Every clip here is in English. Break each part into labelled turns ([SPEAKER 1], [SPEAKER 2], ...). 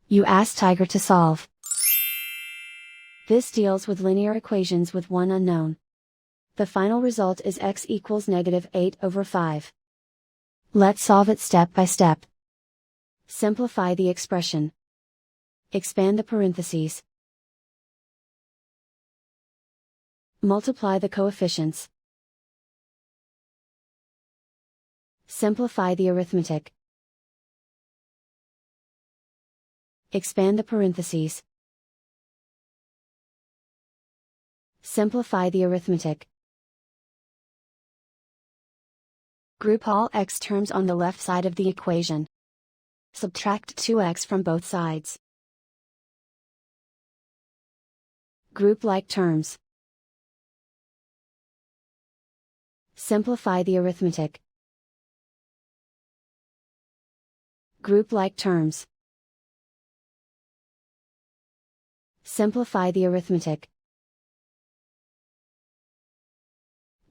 [SPEAKER 1] You ask Tiger to solve. This deals with linear equations with one unknown. The final result is x equals -8/5. Let's solve it step by step. Simplify the expression. Expand the parentheses. Multiply the coefficients. Simplify the arithmetic. Expand the parentheses. Simplify the arithmetic. Group all x terms on the left side of the equation. Subtract 2x from both sides. Group like terms. Simplify the arithmetic. Group like terms. Simplify the arithmetic.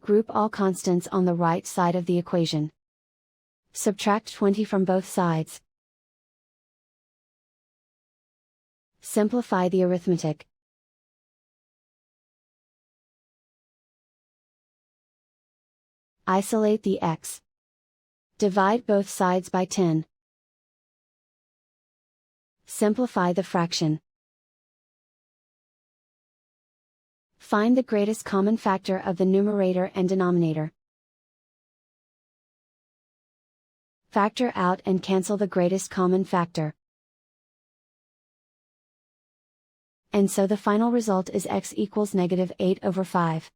[SPEAKER 1] Group all constants on the right side of the equation. Subtract 20 from both sides. Simplify the arithmetic. Isolate the x. Divide both sides by 10. Simplify the fraction. Find the greatest common factor of the numerator and denominator. Factor out and cancel the greatest common factor. And so the final result is x equals -8/5.